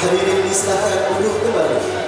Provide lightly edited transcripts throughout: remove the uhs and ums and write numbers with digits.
Hadirin disilakan duduk kembali.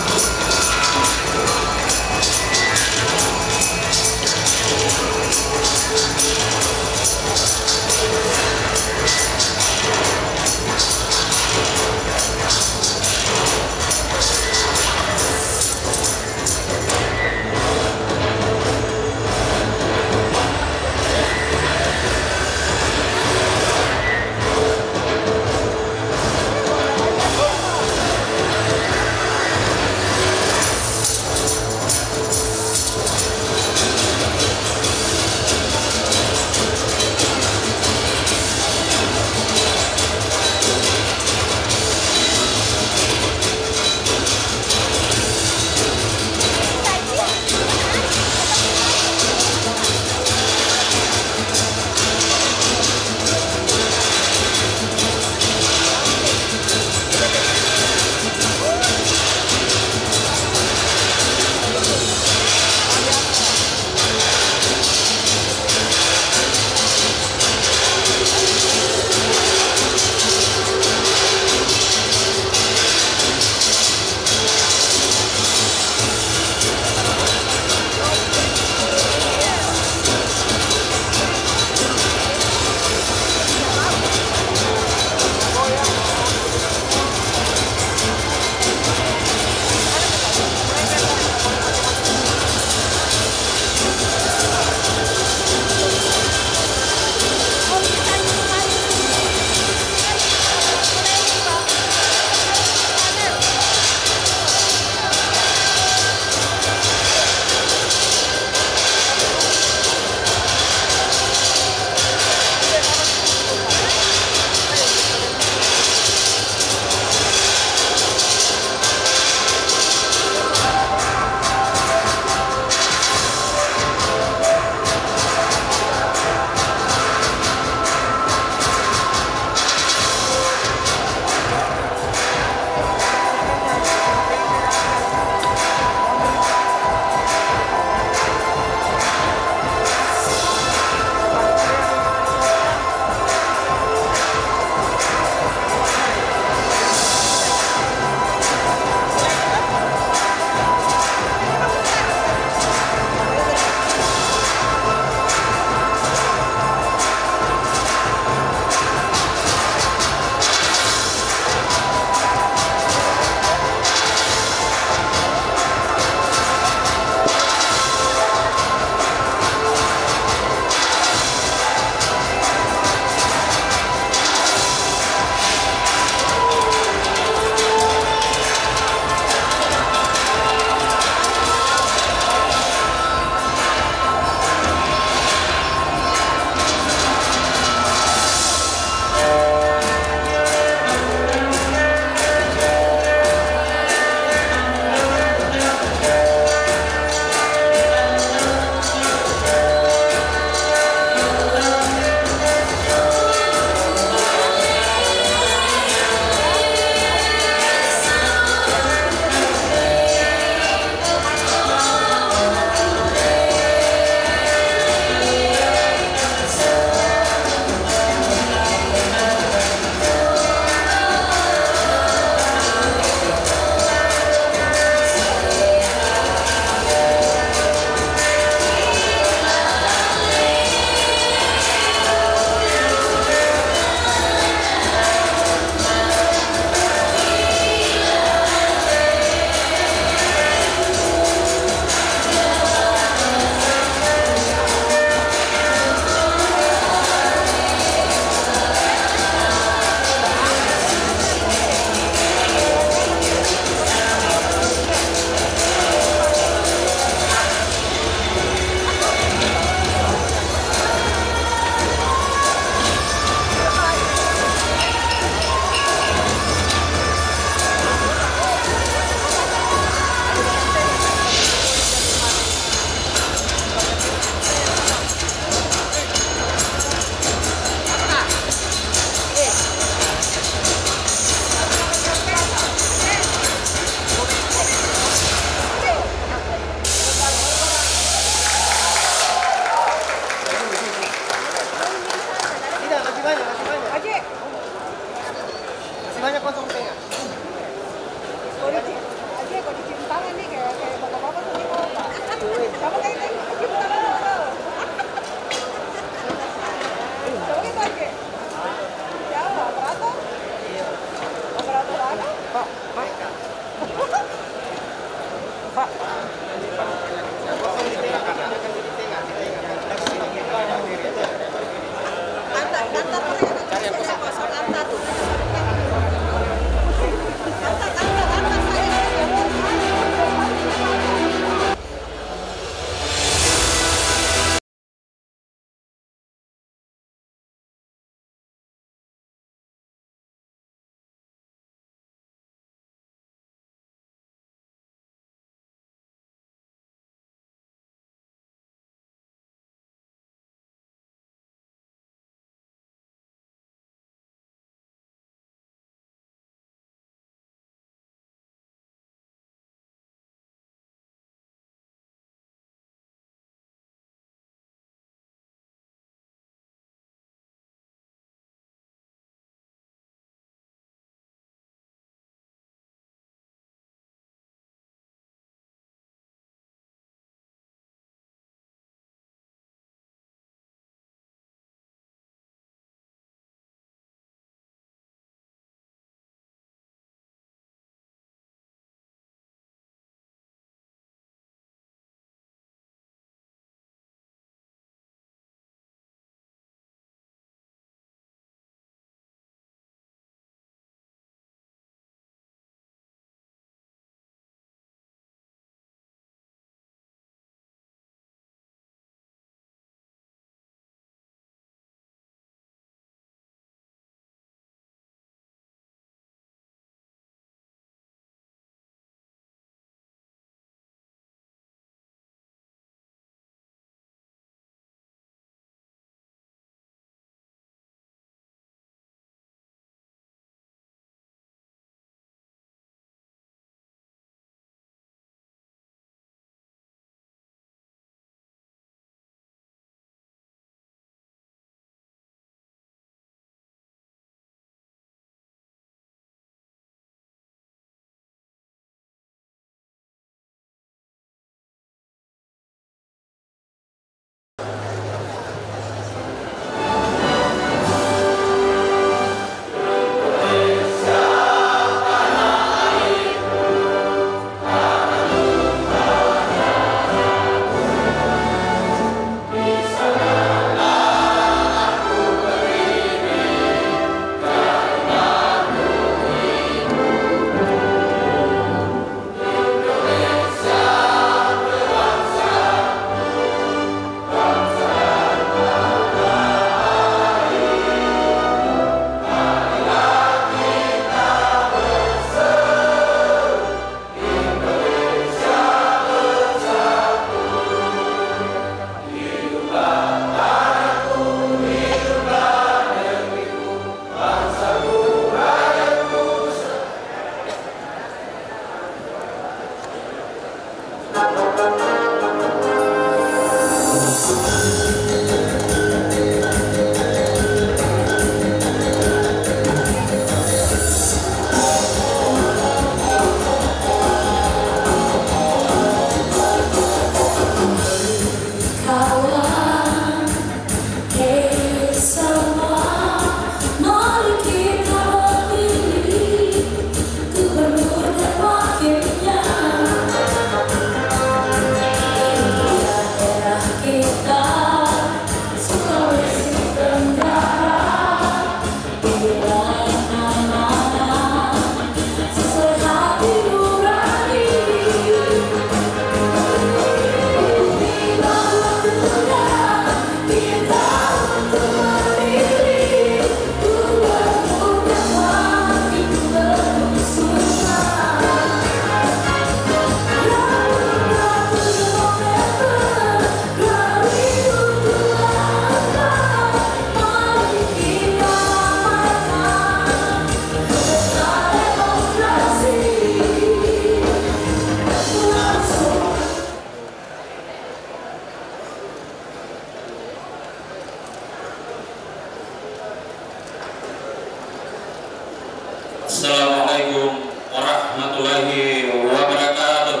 Assalamualaikum warahmatullahi wabarakatuh.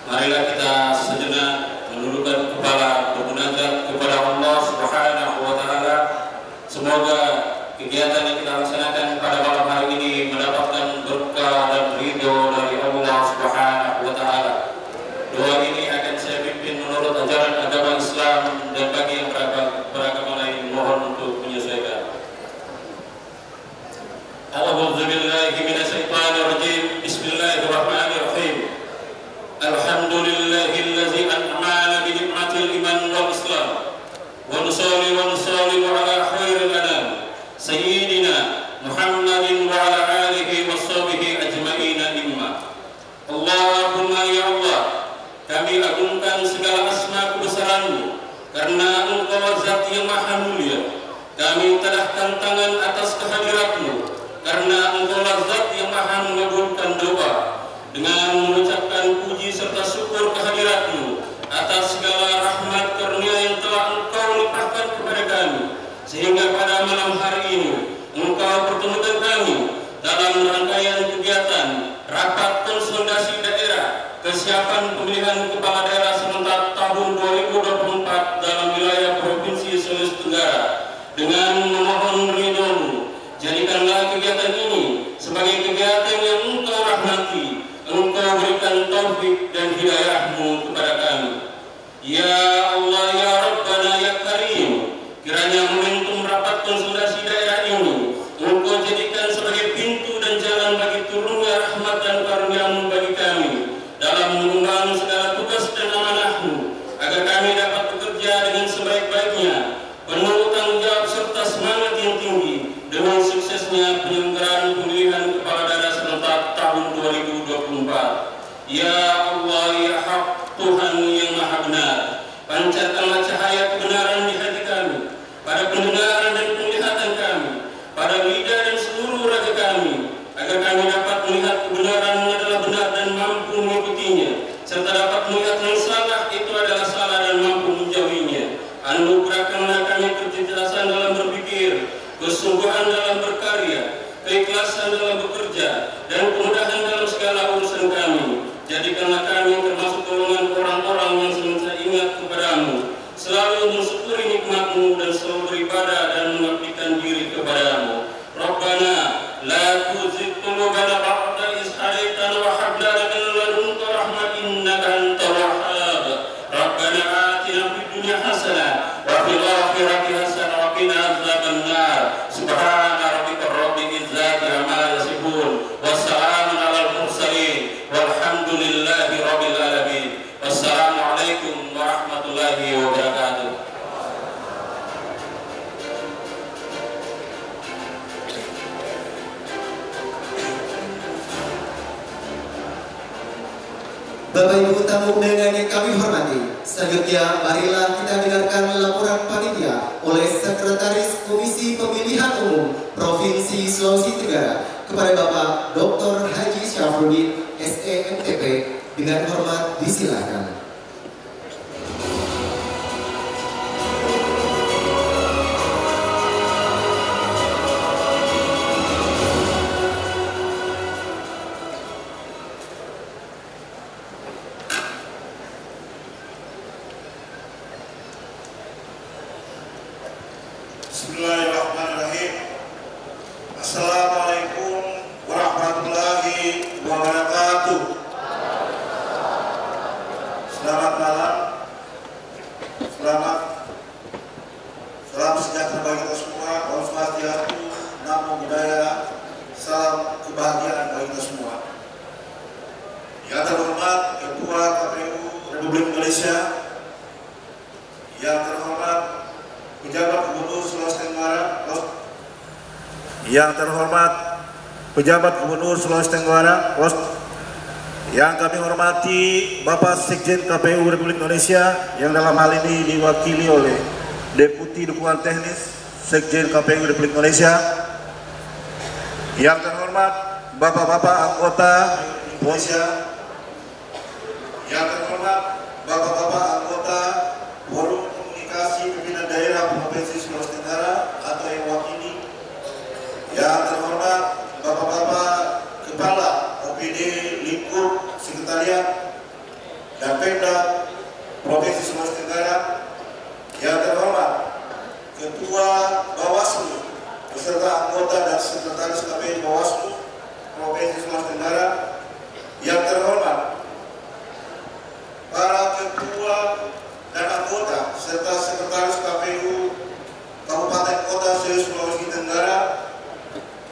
Marilah kita sejenak menundukkan kepala bermunajat kepada Allah Subhanahu wa taala. Semoga kegiatan yang kita laksanakan pada malam hari ini mendapat billahi minasyaitonir rajim. Bismillahirrahmanirrahim. Alhamdulillahillazi an'ama bi ni'matil iman wal islam. Wa nusalli wa nusallimu ala khairil anam sayyidina Muhammadin wa ala alihi wa sahbihi ajma'in imma. Allahumma ya Allah, kami agungkan segala asma kebesaran-Mu karena Engkau zat yang maha mulia. Kami tadahkan tangan atas kehadirat-Mu karena Engkau zat yang maha mengabulkan doa. Dengan mengucapkan puji serta syukur kehadirat-Mu atas segala rahmat karunia yang telah Engkau limpahkan kepada kami, sehingga pada malam hari ini Engkau pertemukan kami dalam rangkaian kegiatan rapat konsolidasi daerah kesiapan pemilihan kepala daerah serentak tahun 2024 dalam wilayah Provinsi Sulawesi Tenggara. Dengan memohon ridho-Mu, jadikanlah kegiatan ini sebagai kegiatan yang Engkau rahmati. Engkau berikan taufik dan hidayah-Mu kepada kami. Ya Allah, ya Rabbana, ya Karim, kiranya momentum rapat konsolidasi daerah ini Engkau jadikan sebagai pintu dan jalan bagi turunnya rahmat dan karunia-Mu bagi kami dalam mengemban segala tugas dan amanah-Mu, agar kami dapat bekerja dengan sebaik-baiknya, penuh tanggung jawab serta semangat yang tinggi dengan suksesnya penyelenggaraan pemilihan kepala daerah serentak tahun 2024. Ya Allah, ya Hak, Tuhan yang Maha Benar, pancarkanlah cahaya kebenaran di hati kami, pada pendengaran dan penglihatan kami, pada lidah dan seluruh raga kami, agar kami dapat melihat kebenaran adalah benar dan mampu mengikutinya, serta dapat melihat yang salah itu adalah salah dan mampu menjauhinya. Anugerahkanlah kami kecerdasan dalam berpikir, kesungguhan dalam berkarya, keikhlasan dalam bekerja, dan kemudahan dalam segala urusan kami. Jadikanlah kami termasuk golongan orang-orang yang senantiasa ingat kepada-Mu, selalu mensyukuri nikmat-Mu dan selalu beribadah dan mengabdikan diri kepada-Mu. Rabbana la tuzigh qulubana ba'da idh hadaitana wa hab lana min ladunka rahmatan innaka antal wahhab. Rabbana atina fid dunya hasanah wa fil akhirati hasanah wa qina adzabannar. Subhana rabbika rabbil izzati amma yasifun wa salamun alal mursalin walhamdulillahi rabbil alamin. Wassalamualaikum warahmatullahi wabarakatuh. Bapak Ibu tamu undangan yang kami hormati, selanjutnya marilah kita dengarkan laporan panitia oleh Sekretaris Komisi Pemilihan Umum Provinsi Sulawesi Tenggara kepada Bapak Dr. Haji Syafruddin SEMTP. Dengan hormat disilakan. Bismillahirrahmanirrahim. Assalamualaikum warahmatullahi wabarakatuh. Selamat malam. Salam sejahtera bagi kita semua. Om Swastiastu, Namo Buddhaya, salam kebahagiaan bagi kita semua. Yang terhormat Ketua KPU Republik Indonesia, yang terhormat Pejabat Gubernur Sulawesi Tenggara, yang terhormat Pejabat Gubernur Sulawesi Tenggara, yang kami hormati Bapak Sekjen KPU Republik Indonesia, yang dalam hal ini diwakili oleh Deputi Dukungan Teknis Sekjen KPU Republik Indonesia, yang terhormat Bapak-bapak anggota Indonesia, yang terhormat Bapak-bapak anggota Forum Komunikasi Pimpinan Daerah Provinsi Sulawesi Tenggara atau yang wakili, yang terhormat Bapak-bapak Kepala OPD Lingkup Sekretariat dan Pemda Provinsi Sulawesi Tenggara, yang terhormat Ketua Bawaslu beserta anggota dan Sekretaris KPU Bawaslu Provinsi Sulawesi Tenggara, yang terhormat para ketua dan anggota serta Sekretaris KPU Kabupaten Kota Sulawesi Tenggara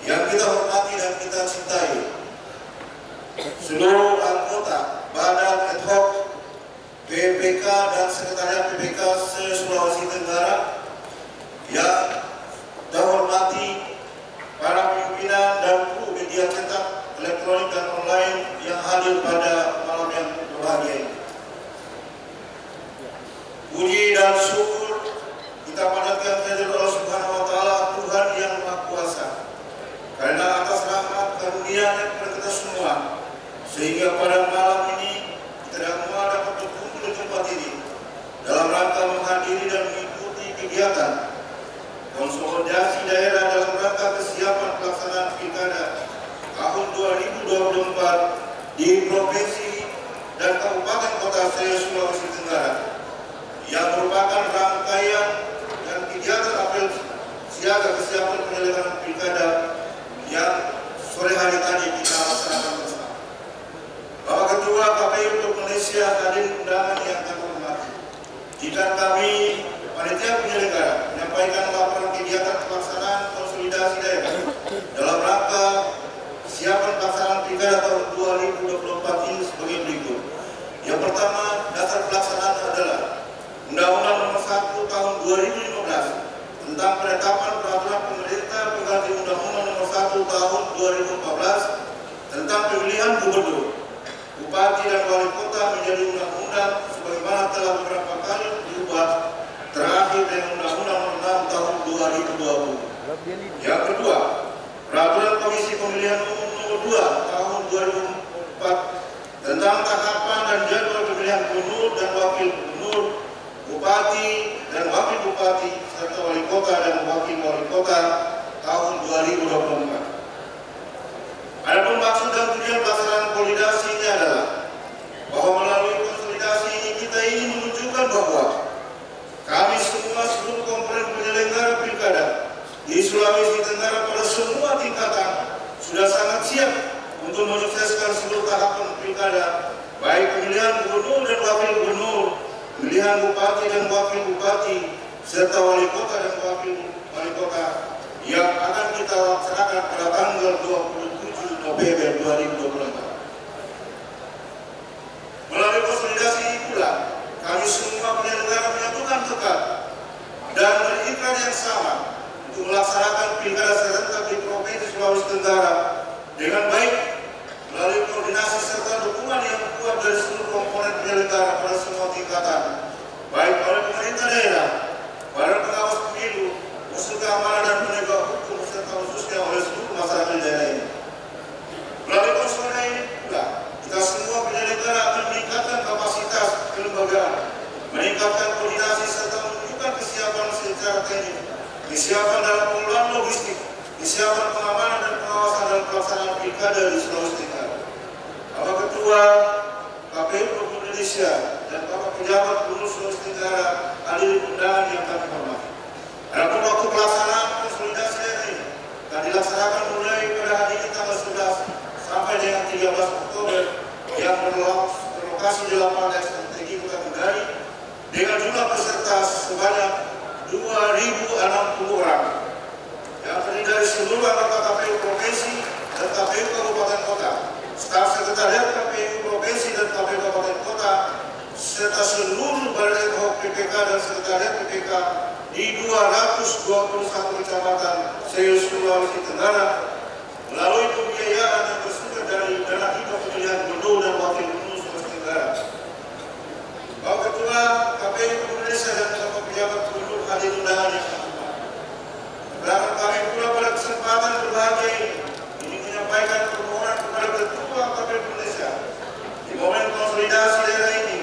yang kita hormati dan kita cintai. seluruh anggota Badan Ad Hoc PPK dan Sekretariat PPK se-Sulawesi Tenggara yang terhormati para pimpinan dan kru media cetak, elektronik dan online yang hadir pada malam yang berbahagia ini. Puji dan syukur kita panjatkan kehadirat Allah Subhanahu wa taala, Tuhan yang Maha Kuasa. Karena atas rahmat karunia-Nya kepada kita semua, sehingga pada malam ini kita semua dapat berkumpul di tempat ini dalam rangka menghadiri dan mengikuti kegiatan konsolidasi daerah dalam rangka kesiapan pelaksanaan pilkada tahun 2024 di Provinsi dan Kabupaten Kota Sulawesi Tenggara, yang merupakan rangkaian dan kegiatan apel siaga kesiapan penyelenggaraan pilkada yang sore hari tadi kita laksanakan bersama. Bapak Ketua KPU Indonesia, hadirin undangan yang kami hormati, jika kami panitia penyelenggara menyampaikan laporan kegiatan pelaksanaan konsolidasi daerah dalam rangka kesiapan pelaksanaan pilkada tahun 2024 ini sebagai berikut. Yang pertama, dasar pelaksanaan adalah Undang-Undang Nomor 1 Tahun 2015 tentang penetapan peraturan pemerintah pengganti Undang-Undang Nomor 1 Tahun 2014 tentang pemilihan gubernur, bupati dan wali kota menjadi undang-undang sebagaimana telah beberapa kali diubah, terakhir dengan Undang-Undang Nomor 6 Tahun 2020. Yang kedua, peraturan Komisi Pemilihan Umum Nomor 2 Tahun 2004 tentang tahapan dan jadwal pemilihan gubernur dan wakil gubernur, bupati dan wakil bupati serta wali kota dan wakil wali kota tahun 2024. Adapun maksud dan tujuan pelaksanaan konsolidasi ini adalah bahwa melalui konsolidasi ini kita ingin menunjukkan bahwa kami semua seluruh komponen penyelenggara pilkada di Sulawesi Tenggara pada semua tingkatan sudah sangat siap untuk menyukseskan seluruh tahapan pilkada, baik pemilihan gubernur dan wakil gubernur, pemilihan bupati dan wakil bupati, serta wali kota dan wakil wali kota yang akan kita laksanakan pada tanggal 27 November 2024. Melalui konsolidasi ini pula, kami semua penyelenggara menyatukan tekad dan berikrar yang sama untuk melaksanakan pilkada serentak di Provinsi Sulawesi Tenggara dengan baik melalui koordinasi serta dukungan yang kuat dari seluruh komponen penyelenggara pada semua tingkatan, baik oleh pemerintah daerah, badan pengawas pemilu, unsur keamanan dan penegak hukum, serta khususnya oleh seluruh masyarakat daerah ini. Melalui konsolidasi ini pula, kita semua penyelenggara akan meningkatkan kapasitas kelembagaan, meningkatkan koordinasi serta menunjukkan kesiapan secara teknis, kesiapan dalam pengelolaan logistik, kesiapan pengamanan dan pengawasan dalam pelaksanaan pilkada di Sulawesi Tenggara. Bapak Ketua KPU Indonesia dan Bapak Pejabat Gubernur Sulawesi Tenggara, hadirin undangan yang kami hormati. Adapun waktu pelaksanaan konsolidasi ini akan dilaksanakan mulai pada hari ini tanggal 11 sampai dengan 13 Oktober yang berlokasi di lapangan SMTG Kota Kendari dengan jumlah peserta sebanyak 2.060 orang yang terdiri dari seluruh anggota KPU Provinsi dan KPU Kabupaten Kota, staf sekretariat KPU Provinsi dan KPU Kabupaten Kota, serta seluruh badan ad hoc PPK dan sekretariat PPK di 221 kecamatan se-Sulawesi Tenggara melalui pembiayaan yang bersumber dari dana hibah pemilihan gubernur dan wakil gubernur Sulawesi Tenggara. Bapak Ketua KPU Indonesia dan Bapak Pejabat Gubernur, hadirin undangan yang kami hormati. Belakang kami pula pada kesempatan berbahagia ini menyampaikan permohonan kepada Ketua KPU Indonesia di momen konsolidasi daerah ini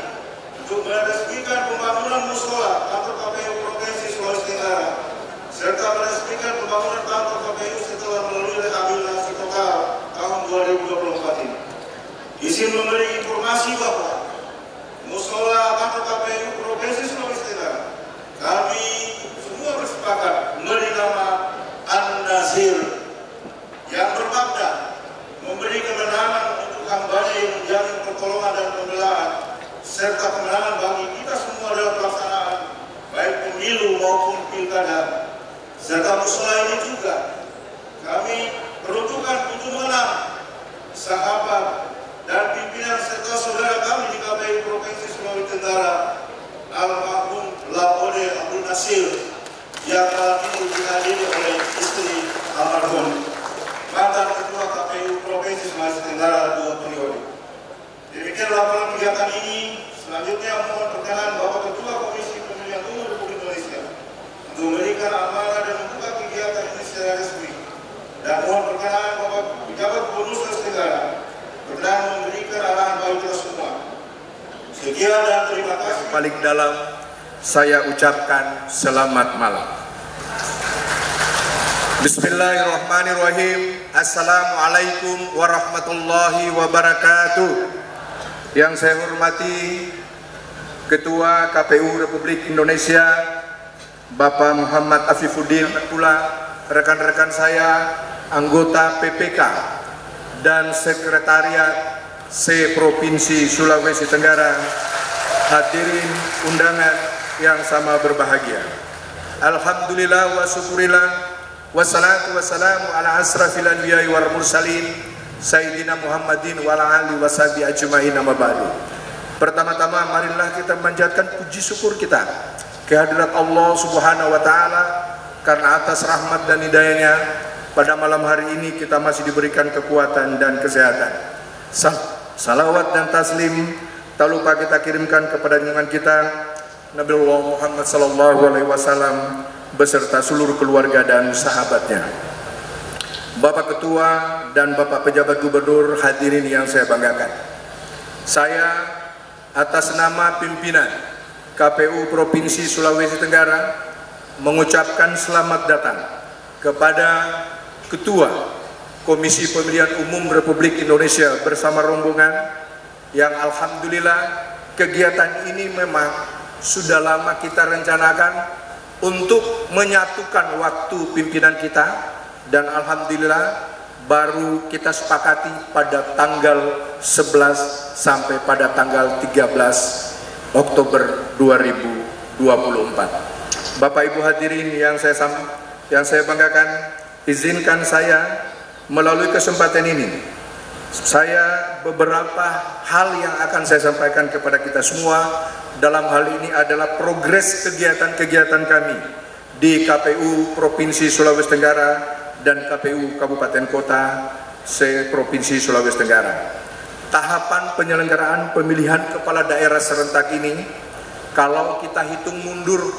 untuk meresmikan pembangunan musola kantor KPU Provinsi Sulawesi Tenggara serta meresmikan pembangunan kantor KPU setelah melalui rehabilitasi total tahun 2024 ini. Izin memberi informasi bahwa musola kantor KPU Provinsi Sulawesi Tenggara kami semua bersepakat memberi nama An-Nazir yang bermakna memberi kemenangan untuk hambanya yang menjamin pertolongan dan pembelaan serta kemenangan bagi kita semua dalam pelaksanaan baik pemilu maupun pilkada. Serta musola ini juga kami peruntukkan untuk menang sahabat dan kecil yang malam ini dihadiri oleh istri almarhum mantan Ketua KPU Provinsi Sulawesi Tenggara 2 periode. Demikian laporan kegiatan ini. Selanjutnya mohon perkenan Bapak Ketua Komisi Pemilihan Umum Republik Indonesia untuk memberikan amanah dan membuka kegiatan ini secara resmi. Dan mohon perkenan Bapak Pejabat Gubernur Sulawesi Tenggara berkenan memberikan arahan bagi kita semua. Sekian dan terima kasih. Paling dalam saya ucapkan selamat malam. Bismillahirrahmanirrahim. Assalamualaikum warahmatullahi wabarakatuh. Yang saya hormati Ketua KPU Republik Indonesia Bapak Muhammad Afifuddin, pula rekan-rekan saya anggota PPK dan Sekretariat Se-Provinsi Sulawesi Tenggara, hadirin undangan yang sama berbahagia. Alhamdulillah wa syukurillah wassalatu wassalamu ala asrafil anbiya'i wal mursalin Sayyidina Muhammadin wa ala alihi washabihi ajma'in, amma ba'du. Pertama-tama marilah kita manjatkan puji syukur kita kehadirat Allah Subhanahu wa taala karena atas rahmat dan hidayahnya pada malam hari ini kita masih diberikan kekuatan dan kesehatan. Salawat dan taslim tak lupa kita kirimkan kepada junjungan kita Nabiullah Muhammad sallallahu alaihi wasallam beserta seluruh keluarga dan sahabatnya. Bapak Ketua dan Bapak Pejabat Gubernur, hadirin yang saya banggakan. Saya atas nama pimpinan KPU Provinsi Sulawesi Tenggara mengucapkan selamat datang kepada Ketua Komisi Pemilihan Umum Republik Indonesia bersama rombongan yang alhamdulillah kegiatan ini memang sudah lama kita rencanakan untuk menyatukan waktu pimpinan kita, dan alhamdulillah baru kita sepakati pada tanggal 11 sampai pada tanggal 13 Oktober 2024. Bapak Ibu hadirin yang saya banggakan, izinkan saya melalui kesempatan ini saya beberapa hal yang akan saya sampaikan kepada kita semua. Dalam hal ini adalah progres kegiatan-kegiatan kami di KPU Provinsi Sulawesi Tenggara dan KPU Kabupaten Kota se-Provinsi Sulawesi Tenggara. Tahapan penyelenggaraan pemilihan kepala daerah serentak ini, kalau kita hitung mundur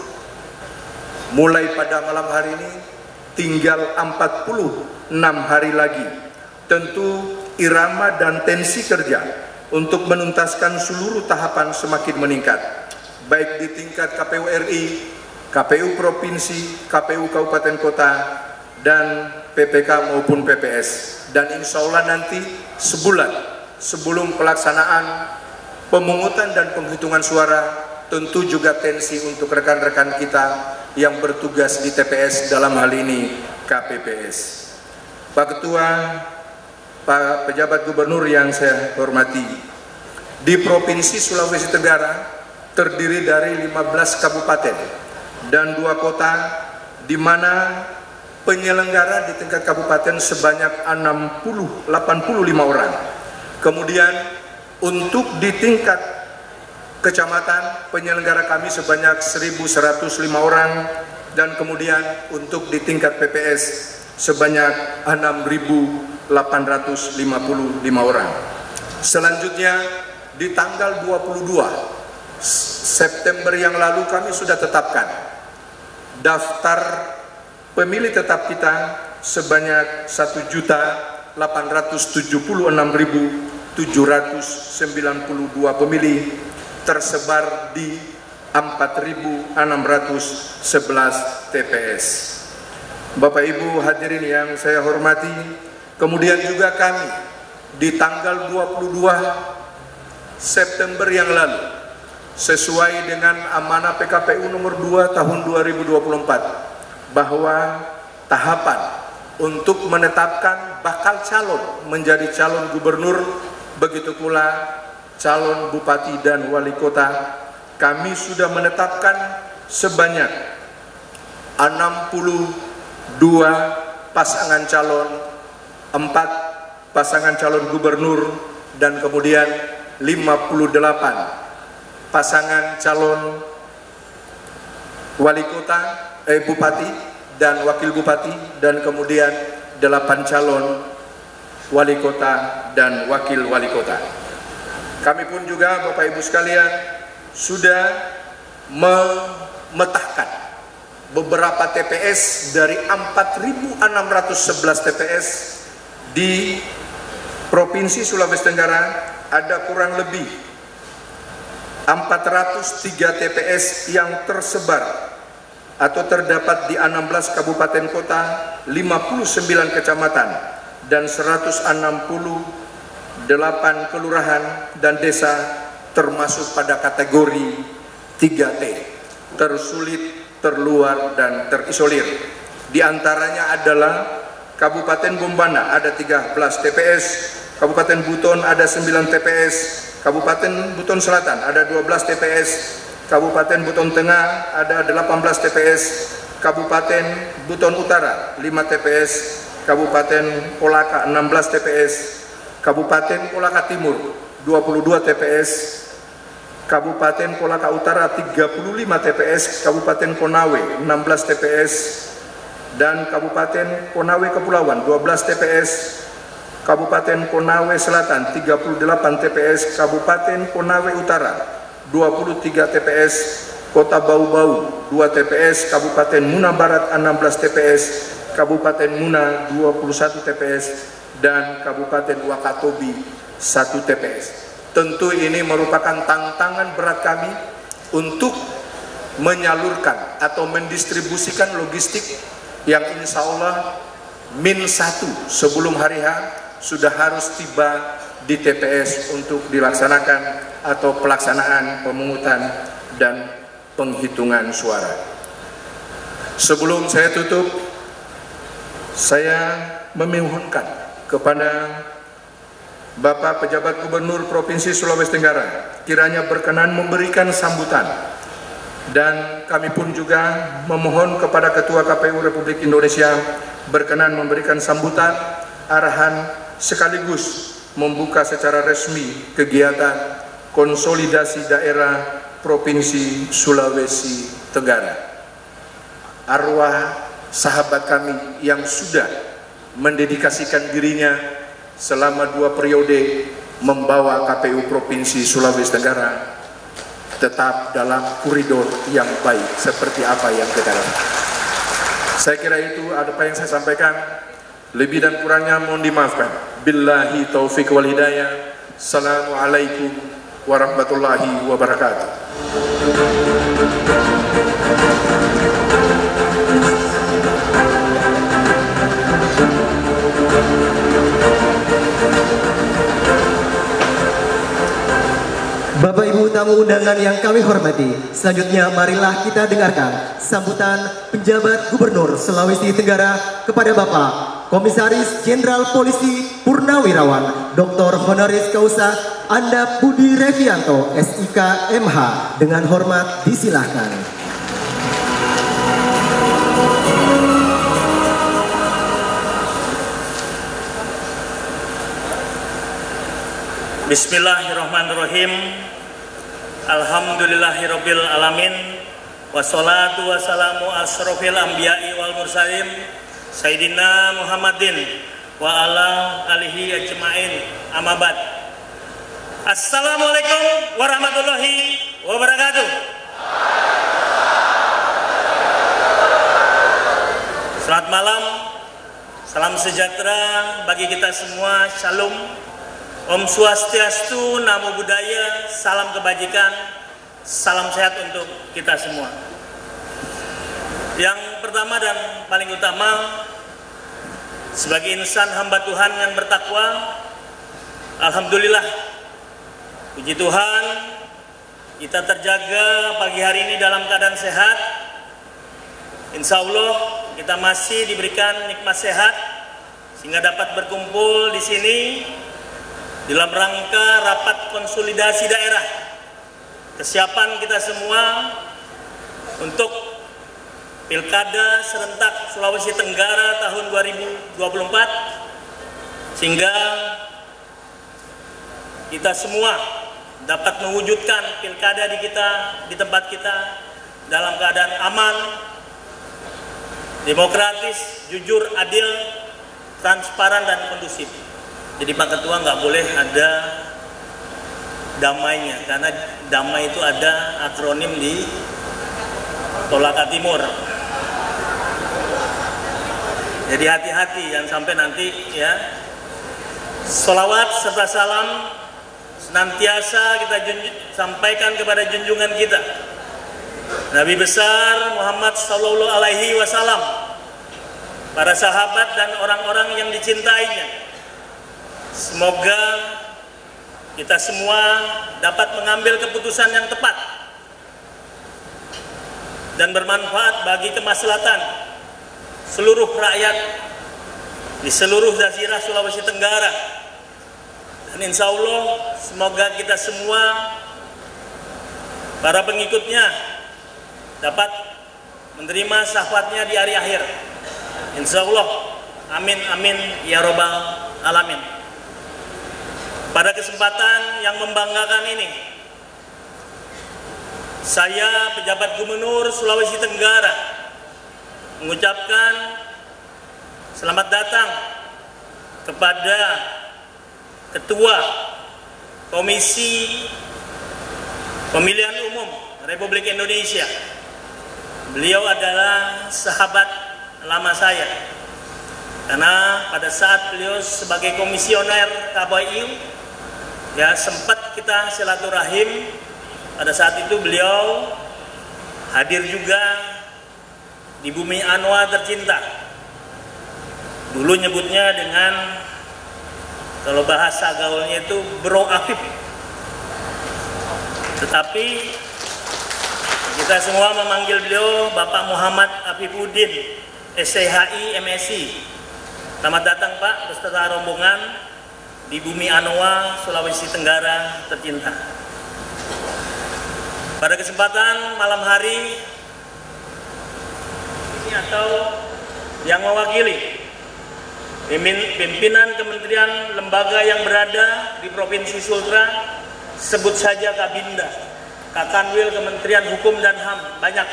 mulai pada malam hari ini tinggal 46 hari lagi. Tentu irama dan tensi kerja untuk menuntaskan seluruh tahapan semakin meningkat, baik di tingkat KPU RI, KPU Provinsi, KPU Kabupaten Kota, dan PPK maupun PPS. Dan insya Allah nanti sebulan sebelum pelaksanaan pemungutan dan penghitungan suara, tentu juga tensi untuk rekan-rekan kita yang bertugas di TPS, dalam hal ini KPPS. Pak Ketua, Pak Pejabat Gubernur yang saya hormati, di Provinsi Sulawesi Tenggara terdiri dari 15 kabupaten dan 2 kota, di mana penyelenggara di tingkat kabupaten sebanyak 85 orang. Kemudian untuk di tingkat kecamatan penyelenggara kami sebanyak 1.105 orang, dan kemudian untuk di tingkat PPS sebanyak 6.855 orang. Selanjutnya di tanggal 22 September yang lalu kami sudah tetapkan daftar pemilih tetap kita sebanyak 1.876.792 pemilih tersebar di 4.611 TPS. Bapak Ibu hadirin yang saya hormati, kemudian juga kami di tanggal 22 September yang lalu, sesuai dengan amanah PKPU nomor 2 tahun 2024, bahwa tahapan untuk menetapkan bakal calon menjadi calon gubernur, begitu pula calon bupati dan wali kota, kami sudah menetapkan sebanyak 62 pasangan calon, 4 pasangan calon gubernur, dan kemudian 58 pasangan calon wali kota, bupati dan wakil bupati, dan kemudian 8 calon wali kota dan wakil wali kota. Kami pun juga Bapak Ibu sekalian sudah memetakan beberapa TPS dari 4.611 TPS di Provinsi Sulawesi Tenggara. Ada kurang lebih 403 TPS yang tersebar atau terdapat di 16 kabupaten kota, 59 kecamatan, dan 168 kelurahan dan desa, termasuk pada kategori 3T, tersulit, terluar, dan terisolir. Di antaranya adalah Kabupaten Bombana ada 13 TPS, Kabupaten Buton ada 9 TPS, Kabupaten Buton Selatan ada 12 TPS, Kabupaten Buton Tengah ada 18 TPS, Kabupaten Buton Utara 5 TPS, Kabupaten Kolaka 16 TPS, Kabupaten Kolaka Timur 22 TPS, Kabupaten Kolaka Utara 35 TPS, Kabupaten Konawe 16 TPS, dan Kabupaten Konawe Kepulauan 12 TPS, Kabupaten Konawe Selatan 38 TPS, Kabupaten Konawe Utara 23 TPS, Kota Bau-Bau 2 TPS, Kabupaten Muna Barat 16 TPS, Kabupaten Muna 21 TPS, dan Kabupaten Wakatobi 1 TPS. Tentu ini merupakan tantangan berat kami untuk menyalurkan atau mendistribusikan logistik yang insya Allah min 1 sebelum hari H sudah harus tiba di TPS untuk dilaksanakan atau pelaksanaan pemungutan dan penghitungan suara. Sebelum saya tutup, saya memohonkan kepada Bapak Pejabat Gubernur Provinsi Sulawesi Tenggara kiranya berkenan memberikan sambutan, dan kami pun juga memohon kepada Ketua KPU Republik Indonesia berkenan memberikan sambutan, arahan, sekaligus membuka secara resmi kegiatan konsolidasi daerah Provinsi Sulawesi Tenggara. Arwah sahabat kami yang sudah mendedikasikan dirinya selama 2 periode membawa KPU Provinsi Sulawesi Tenggara tetap dalam koridor yang baik seperti apa yang kita lakukan. Saya kira itu apa yang saya sampaikan. Lebih dan kurangnya mohon dimaafkan. Billahi taufiq wal hidayah. Assalamualaikum warahmatullahi wabarakatuh. Bapak Ibu tamu undangan yang kami hormati, selanjutnya marilah kita dengarkan sambutan penjabat Gubernur Sulawesi Tenggara kepada Bapak Komisaris Jenderal Polisi Purnawirawan Dr. Honoris Causa Anda Budi Revianto SIK MH. Dengan hormat disilahkan. Bismillahirrahmanirrahim. Alhamdulillahirabbil alamin. Wassalatu wassalamu asrofil anbiya'i wal mursalin Sayyidina Muhammadin wa ala alihi ajma'in. Amma ba'd. Assalamualaikum warahmatullahi wabarakatuh. Selamat malam. Salam sejahtera bagi kita semua. Shalom. Om Swastiastu, Namo Buddhaya, salam kebajikan, salam sehat untuk kita semua. Yang pertama dan paling utama, sebagai insan hamba Tuhan yang bertakwa, alhamdulillah, puji Tuhan, kita terjaga pagi hari ini dalam keadaan sehat. Insya Allah kita masih diberikan nikmat sehat sehingga dapat berkumpul di sini dalam rangka rapat konsolidasi daerah. Kesiapan kita semua untuk Pilkada serentak Sulawesi Tenggara tahun 2024, sehingga kita semua dapat mewujudkan pilkada di tempat kita dalam keadaan aman, demokratis, jujur, adil, transparan, dan kondusif. Jadi Pak Ketua nggak boleh ada damainya, karena damai itu ada akronim di Tolaka Timur. Jadi hati-hati, jangan sampai nanti ya. Sholawat serta salam senantiasa kita sampaikan kepada junjungan kita, Nabi besar Muhammad Sallallahu Alaihi Wasallam, para sahabat dan orang-orang yang dicintainya. Semoga kita semua dapat mengambil keputusan yang tepat dan bermanfaat bagi kemaslahatan seluruh rakyat di seluruh Jazirah Sulawesi Tenggara. Dan insya Allah semoga kita semua, para pengikutnya, dapat menerima syafaatnya di hari akhir. Insya Allah, amin amin ya robbal alamin. Pada kesempatan yang membanggakan ini, saya pejabat Gubernur Sulawesi Tenggara mengucapkan selamat datang kepada Ketua Komisi Pemilihan Umum Republik Indonesia. Beliau adalah sahabat lama saya, karena pada saat beliau sebagai komisioner KPU, ya sempat kita silaturahim. Pada saat itu beliau hadir juga di Bumi Anwa tercinta. Dulu nyebutnya dengan, kalau bahasa gaulnya itu Bro Afif. Tetapi kita semua memanggil beliau Bapak Muhammad Afifuddin, SCHI MSI. Selamat datang Pak beserta rombongan di Bumi Anwa, Sulawesi Tenggara tercinta. Pada kesempatan malam hari ini, atau yang mewakili pimpinan kementerian lembaga yang berada di Provinsi Sultra, sebut saja Kabinda, Kakanwil Kementerian Hukum dan HAM, banyak,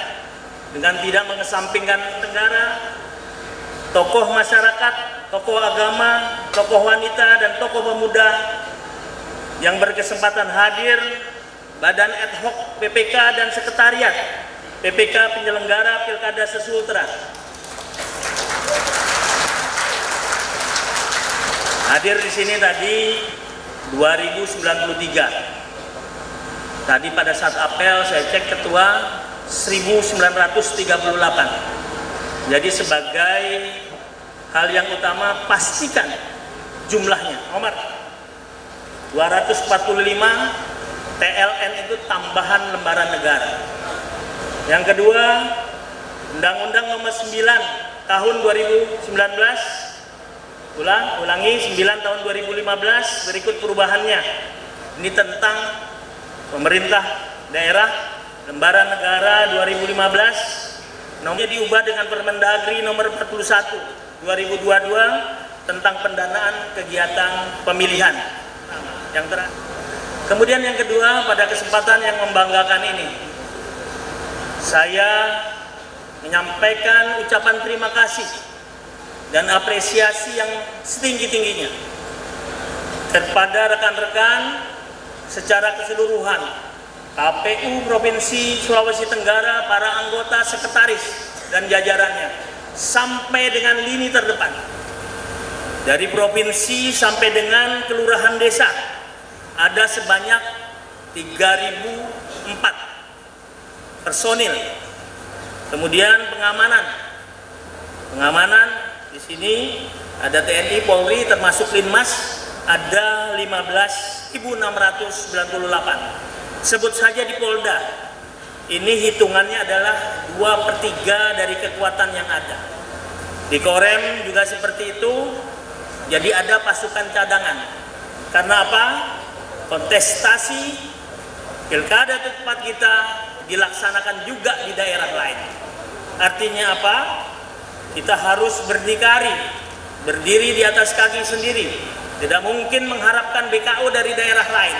dengan tidak mengesampingkan negara, tokoh masyarakat, tokoh agama, tokoh wanita, dan tokoh pemuda yang berkesempatan hadir, Badan Ad Hoc PPK dan Sekretariat PPK penyelenggara Pilkada se-Sultra. Hadir di sini tadi 2093. Tadi pada saat apel saya cek ketua 1938. Jadi sebagai hal yang utama pastikan jumlahnya. Omar, 245 TLN itu tambahan lembaran negara. Yang kedua, Undang-Undang Nomor 9 tahun 2019, ulangi 9 tahun 2015 berikut perubahannya. Ini tentang pemerintah daerah, lembaran negara 2015, nomornya diubah dengan Permendagri Nomor 41 2022 tentang pendanaan kegiatan pemilihan. Yang terakhir. Kemudian yang kedua, pada kesempatan yang membanggakan ini, saya menyampaikan ucapan terima kasih dan apresiasi yang setinggi-tingginya kepada rekan-rekan secara keseluruhan, KPU Provinsi Sulawesi Tenggara, para anggota, sekretaris, dan jajarannya, sampai dengan lini terdepan, dari provinsi sampai dengan kelurahan desa. Ada sebanyak 3.004 personil. Kemudian pengamanan di sini ada TNI, Polri, termasuk Linmas, ada 15.698. Sebut saja di Polda, ini hitungannya adalah 2/3 dari kekuatan yang ada. Di Korem juga seperti itu. Jadi ada pasukan cadangan. Karena apa? Kontestasi pilkada tempat kita dilaksanakan juga di daerah lain. Artinya apa? Kita harus berdikari, berdiri di atas kaki sendiri. Tidak mungkin mengharapkan BKO dari daerah lain.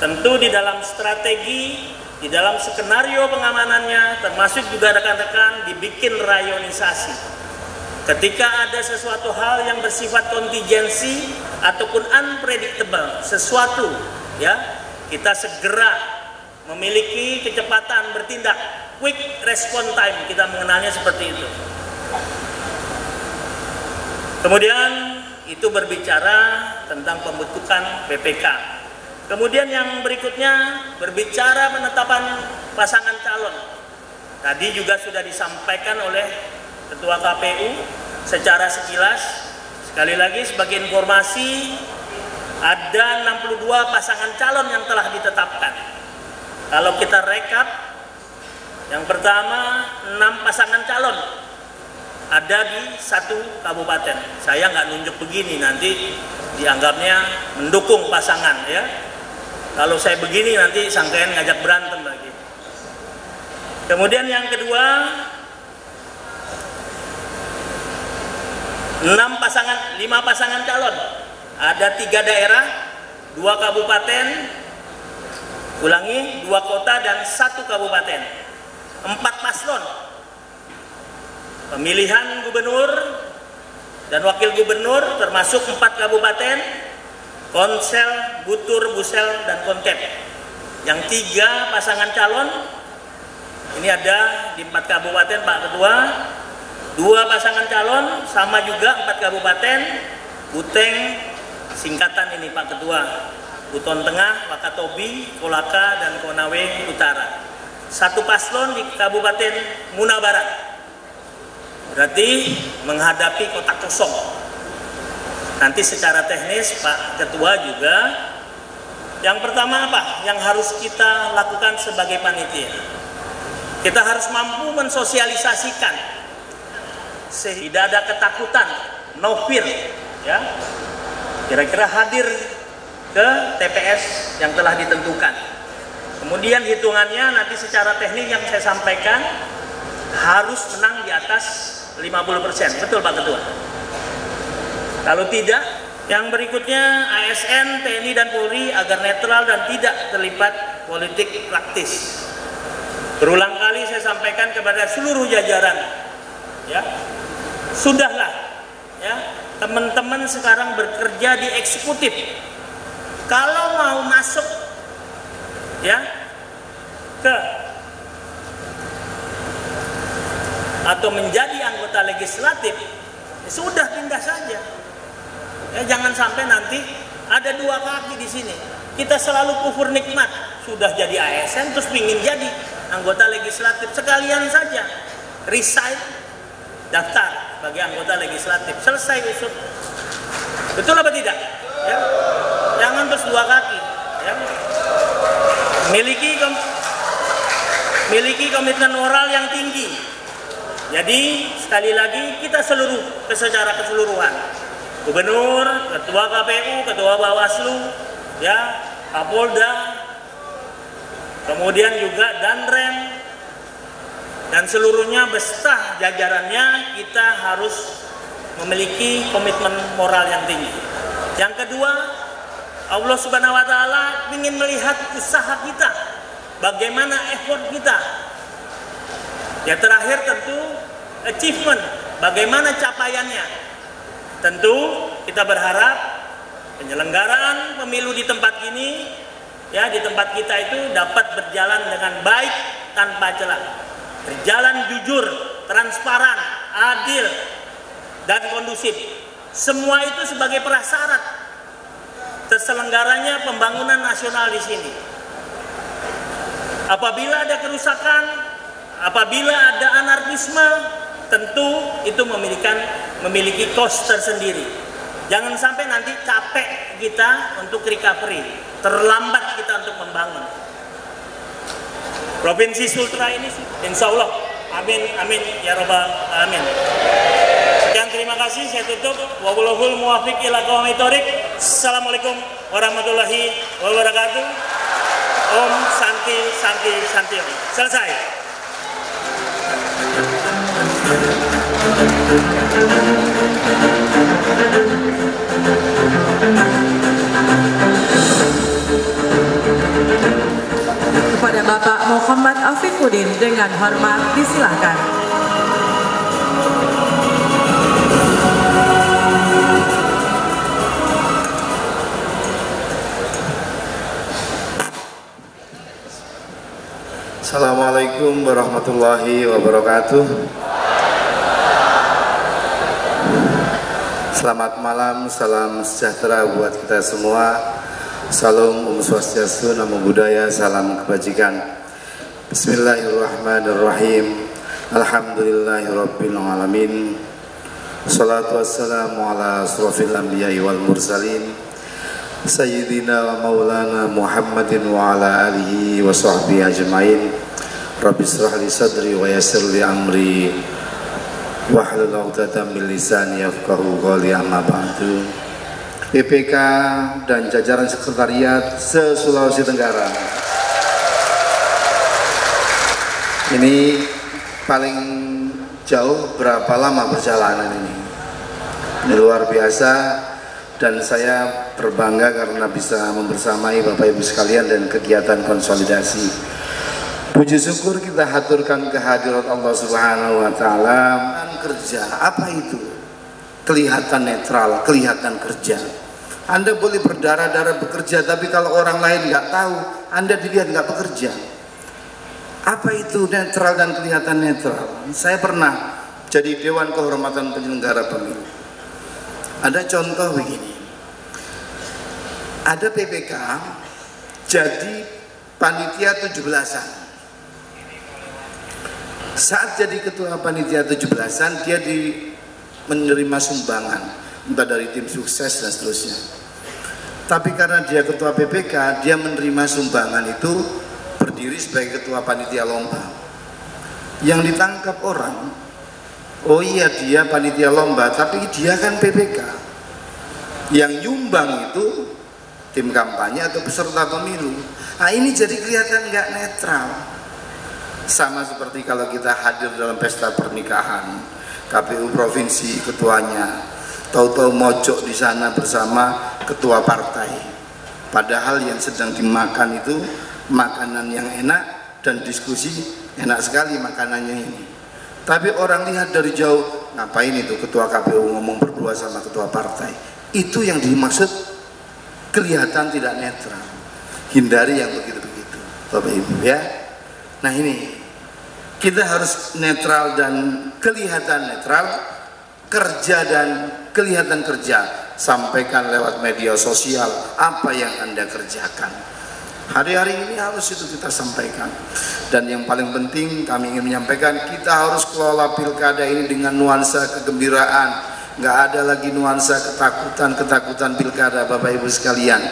Tentu di dalam strategi di dalam skenario pengamanannya, termasuk juga rekan-rekan dibikin rayonisasi. Ketika ada sesuatu hal yang bersifat kontingensi ataupun unpredictable, sesuatu ya, kita segera memiliki kecepatan bertindak, quick response time, kita mengenalnya seperti itu. Kemudian itu berbicara tentang pembentukan PPK. Kemudian yang berikutnya berbicara penetapan pasangan calon. Tadi juga sudah disampaikan oleh Ketua KPU secara sekilas. Sekali lagi sebagai informasi, ada 62 pasangan calon yang telah ditetapkan. Kalau kita rekap, yang pertama 6 pasangan calon ada di 1 kabupaten. Saya nggak nunjuk begini, nanti dianggapnya mendukung pasangan ya. Kalau saya begini nanti sangkain ngajak berantem lagi. Kemudian yang kedua, 5 pasangan calon. Ada 3 daerah, 2 kabupaten, 2 kota dan 1 kabupaten. 4 paslon. Pemilihan gubernur dan wakil gubernur termasuk 4 kabupaten, Konsel, Butur, Busel, dan Konkep. Yang 3 pasangan calon, ini ada di 4 kabupaten Pak Ketua, 2 pasangan calon, sama juga 4 kabupaten, Buteng, singkatan ini Pak Ketua, Buton Tengah, Wakatobi, Kolaka, dan Konawe Utara. 1 paslon di Kabupaten Muna Barat. Berarti menghadapi kotak kosong. Nanti secara teknis Pak Ketua juga, yang pertama apa yang harus kita lakukan sebagai panitia? Kita harus mampu mensosialisasikan sehingga tidak ada ketakutan, no fear ya. Kira-kira hadir ke TPS yang telah ditentukan. Kemudian hitungannya nanti secara teknik yang saya sampaikan harus menang di atas 50%. Betul Pak Ketua? Kalau tidak, yang berikutnya ASN, TNI dan Polri agar netral dan tidak terlibat politik praktis. Berulang kali saya sampaikan kepada seluruh jajaran, ya, sudahlah, ya, teman-teman sekarang bekerja di eksekutif. Kalau mau masuk, ya, ke atau menjadi anggota legislatif, ya sudah pindah saja. Ya, jangan sampai nanti ada 2 kaki di sini. Kita selalu kufur nikmat. Sudah jadi ASN terus ingin jadi anggota legislatif, sekalian saja resign, daftar sebagai anggota legislatif, selesai usut. Betul apa tidak? Ya. Jangan terus 2 kaki. Ya. Miliki komitmen moral yang tinggi. Jadi sekali lagi kita secara keseluruhan, Gubernur, Ketua KPU, Ketua Bawaslu, ya, Kapolda, kemudian juga Danrem, dan seluruhnya beserta jajarannya, kita harus memiliki komitmen moral yang tinggi. Yang kedua, Allah Subhanahu wa Ta'ala ingin melihat usaha kita, bagaimana effort kita. Yang terakhir tentu achievement, bagaimana capaiannya. Tentu kita berharap penyelenggaraan pemilu di tempat ini, ya, di tempat kita itu dapat berjalan dengan baik tanpa celah, berjalan jujur, transparan, adil, dan kondusif. Semua itu sebagai prasyarat terselenggaranya pembangunan nasional di sini. Apabila ada kerusakan, apabila ada anarkisme, tentu itu memiliki cost tersendiri. Jangan sampai nanti capek kita untuk recovery, terlambat kita untuk membangun. Provinsi Sultra ini insya Allah, amin, amin, ya robbal alamin. Sekian, terima kasih, saya tutup. Wallahul muwaffiq ila aqwamit thoriq. Assalamualaikum warahmatullahi wabarakatuh. Om Santi Santi Santi. Selesai. Kepada Bapak dengan hormat disilahkan. Assalamualaikum warahmatullahi wabarakatuh. Selamat malam, salam sejahtera buat kita semua. Salam Om Swastiastu, Namo Buddhaya, salam kebajikan. Bismillahirrahmanirrahim. Alhamdulillahirabbil alamin. Wassalatu wassalamu ala asrofil anbiya'i wal mursalin Sayyidina wa maulana Muhammadin wa ala alihi wa sahbihi ajma'in. Rabbi israh li sadri wa yassir li amri wahlul 'uqdatam min lisani yafqahu qawli, amma ba'du. PPK dan jajaran sekretariat se-Sulawesi Tenggara. Ini paling jauh berapa lama perjalanan ini? Ini luar biasa. Dan saya berbangga karena bisa membersamai Bapak Ibu sekalian dan kegiatan konsolidasi. Puji syukur kita haturkan kehadirat Allah Subhanahu wa Ta'ala. Kerja, apa itu? Kelihatan netral, kelihatan kerja. Anda boleh berdarah-darah bekerja, tapi kalau orang lain nggak tahu, Anda dilihat nggak bekerja. Apa itu netral dan kelihatan netral? Saya pernah jadi Dewan Kehormatan Penyelenggara Pemilu. Ada contoh begini, ada PPK jadi panitia 17-an. Saat jadi ketua panitia 17-an, dia menerima sumbangan, entah dari tim sukses dan seterusnya. Tapi karena dia ketua PPK, dia menerima sumbangan itu berdiri sebagai ketua panitia lomba. Yang ditangkap orang, oh iya dia panitia lomba, tapi dia kan PPK. Yang nyumbang itu tim kampanye atau peserta pemilu. Nah ini jadi kelihatan nggak netral. Sama seperti kalau kita hadir dalam pesta pernikahan, KPU provinsi ketuanya, tahu-tahu mojok di sana bersama ketua partai. Padahal yang sedang dimakan itu makanan yang enak dan diskusi enak sekali makanannya ini. Tapi orang lihat dari jauh, ngapain itu ketua KPU ngomong berdua sama ketua partai? Itu yang dimaksud kelihatan tidak netral. Hindari yang begitu-begitu, Bapak Ibu ya. Nah ini, kita harus netral dan kelihatan netral, kerja dan kelihatan kerja. Sampaikan lewat media sosial apa yang Anda kerjakan. Hari-hari ini harus itu kita sampaikan. Dan yang paling penting kami ingin menyampaikan, kita harus kelola pilkada ini dengan nuansa kegembiraan. Nggak ada lagi nuansa ketakutan pilkada, Bapak Ibu sekalian.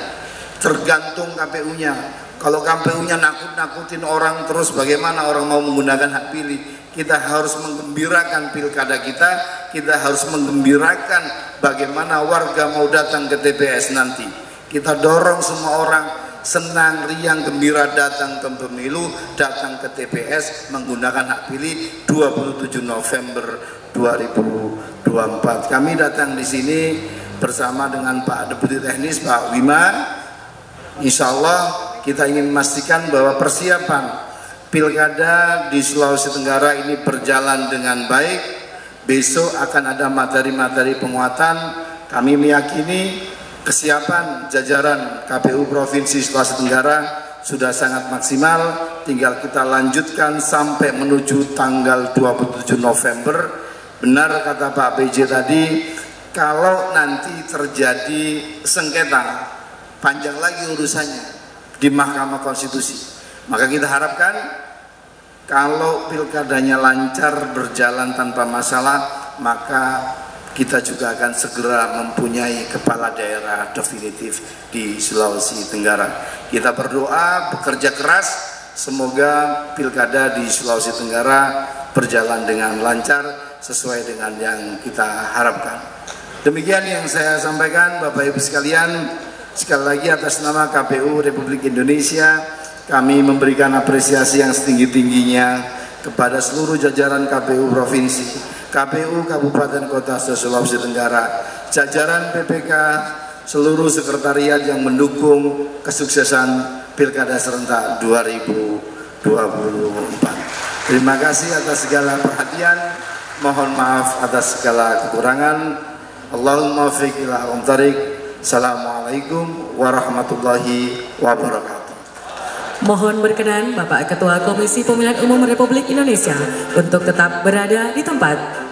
Tergantung KPU-nya. Kalau KPU-nya nakut-nakutin orang terus, bagaimana orang mau menggunakan hak pilih? Kita harus menggembirakan pilkada kita. Kita harus menggembirakan bagaimana warga mau datang ke TPS nanti. Kita dorong semua orang senang, riang, gembira datang ke pemilu, datang ke TPS menggunakan hak pilih 27 November 2024. Kami datang di sini bersama dengan Pak Deputi Teknis Pak Wima. Insya Allah kita ingin memastikan bahwa persiapan pilkada di Sulawesi Tenggara ini berjalan dengan baik. Besok akan ada materi-materi penguatan. Kami meyakini kesiapan jajaran KPU Provinsi Sulawesi Tenggara sudah sangat maksimal. Tinggal kita lanjutkan sampai menuju tanggal 27 November. Benar kata Pak PJ tadi, kalau nanti terjadi sengketa, panjang lagi urusannya di Mahkamah Konstitusi. Maka kita harapkan kalau pilkadanya lancar berjalan tanpa masalah, maka kita juga akan segera mempunyai kepala daerah definitif di Sulawesi Tenggara. Kita berdoa, bekerja keras, semoga pilkada di Sulawesi Tenggara berjalan dengan lancar sesuai dengan yang kita harapkan. Demikian yang saya sampaikan, Bapak Ibu sekalian. Sekali lagi atas nama KPU Republik Indonesia, kami memberikan apresiasi yang setinggi-tingginya kepada seluruh jajaran KPU Provinsi, KPU Kabupaten Kota Sulawesi Tenggara, jajaran PPK, seluruh sekretariat yang mendukung kesuksesan Pilkada Serentak 2024. Terima kasih atas segala perhatian. Mohon maaf atas segala kekurangan. Allahumma fiq ila umtarik. Assalamualaikum warahmatullahi wabarakatuh. Mohon berkenan Bapak Ketua Komisi Pemilihan Umum Republik Indonesia untuk tetap berada di tempat.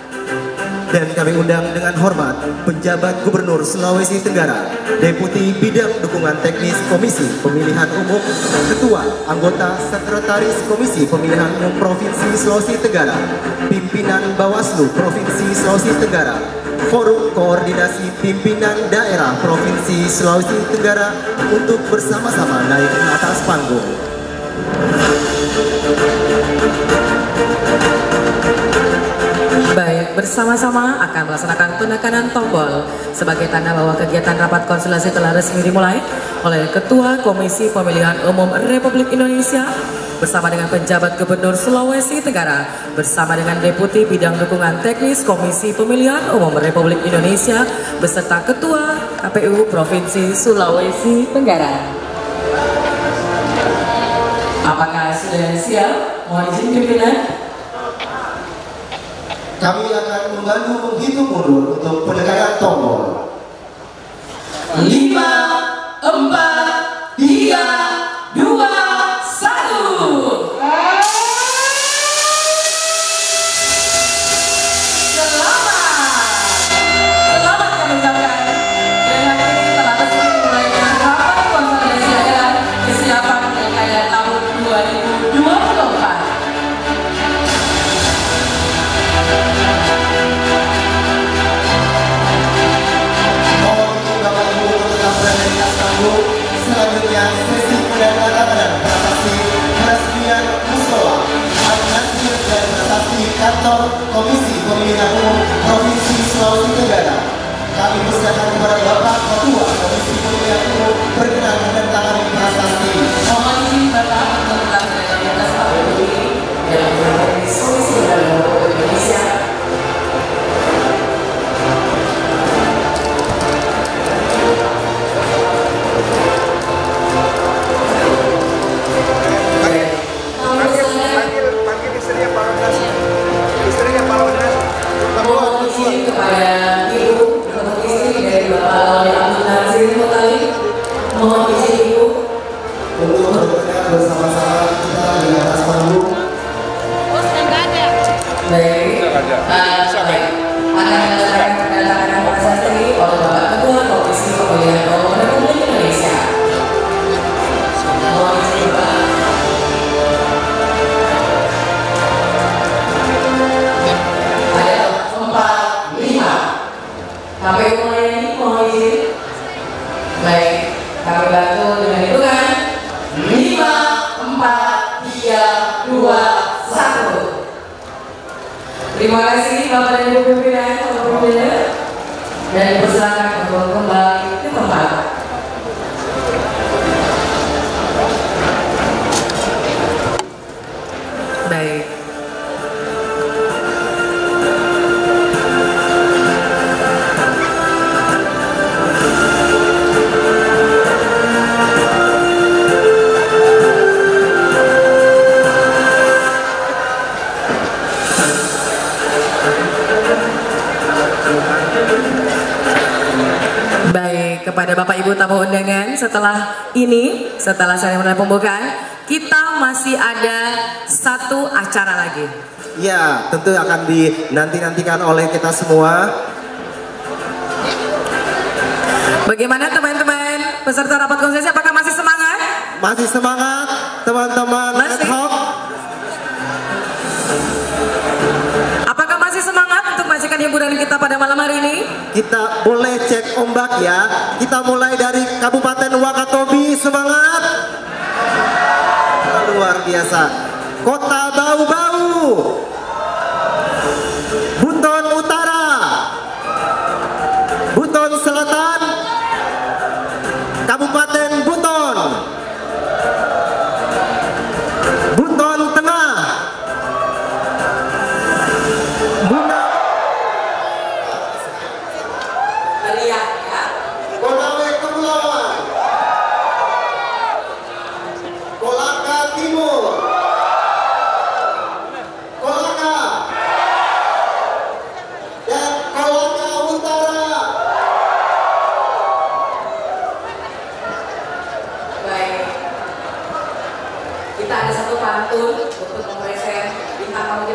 Dan kami undang dengan hormat Penjabat Gubernur Sulawesi Tenggara, Deputi Bidang Dukungan Teknis Komisi Pemilihan Umum, Ketua Anggota Sekretaris Komisi Pemilihan Umum Provinsi Sulawesi Tenggara, Pimpinan Bawaslu Provinsi Sulawesi Tenggara, Forum Koordinasi Pimpinan Daerah Provinsi Sulawesi Tenggara untuk bersama-sama naik ke atas panggung. Baik, bersama-sama akan melaksanakan penekanan tombol sebagai tanda bahwa kegiatan rapat konsultasi telah resmi dimulai oleh Ketua Komisi Pemilihan Umum Republik Indonesia bersama dengan Penjabat Gubernur Sulawesi Tenggara bersama dengan Deputi Bidang Dukungan Teknis Komisi Pemilihan Umum Republik Indonesia beserta Ketua KPU Provinsi Sulawesi Tenggara. Apakah sudah siap? Mohon izin pimpinan. Kami akan membantu menghitung mundur untuk penekanan tombol. 5, 4, 3, 2, 1. Selamat kami ucapkan. Dengan ini telah resmi dimulainya rapat konsolidasi daerah kesiapan pilkada tahun 2024. Selanjutnya sesi penandatanganan prasasti peresmian musola Al-Nasir dan prasasti kantor Komisi Pemilihan Umum Provinsi Sulawesi Tenggara. Kami persilakan kepada Bapak Ketua Komisi Pemilihan Umum berkenan menandatangani prasasti. Mohon izin Bapak untuk menandatangani di atas panggung ini dalam Komisi Pemilihan Umum Indonesia. Mohon izin kepada Ibu untuk istri dari Bapak Lawli Abdul Nazir Mutali. Mohon izin Ibu untuk berkenan bersama-sama kita di atas panggung. Baik, akan dilaksanakan penandatanganan prasasti oleh Bapak Ketua Komisi Pemilihan Umum Republik Indonesia. Mohon izin Bapak. KPU melayani, mohon izin. Baik, kami bantu dengan hitungan 5, 4, 3, 2, 1. Terima kasih Bapak dan Ibu pimpinan dan dipersilakan untuk kembali ke tempat. Baik. Baik, kepada Bapak Ibu tamu undangan, setelah seremoni pembukaan, kita masih ada satu acara lagi. Ya, tentu akan dinanti-nantikan oleh kita semua. Bagaimana teman-teman peserta rapat konsultasi, apakah masih semangat? Masih semangat teman-teman Ad Hoc? Apakah masih semangat untuk menyaksikan hiburan kita pada malam hari ini? Kita boleh cek ombak ya. Kita mulai dari Kabupaten Wakatobi, semangat. Luar biasa. Kota Bau-Bau, Buton Utara, Buton Selatan, Kabupaten Buton, Buton Tengah, Konawe Kepulauan, Kolaka Timur, Kita ada satu pantun untuk mempresent bintang tamu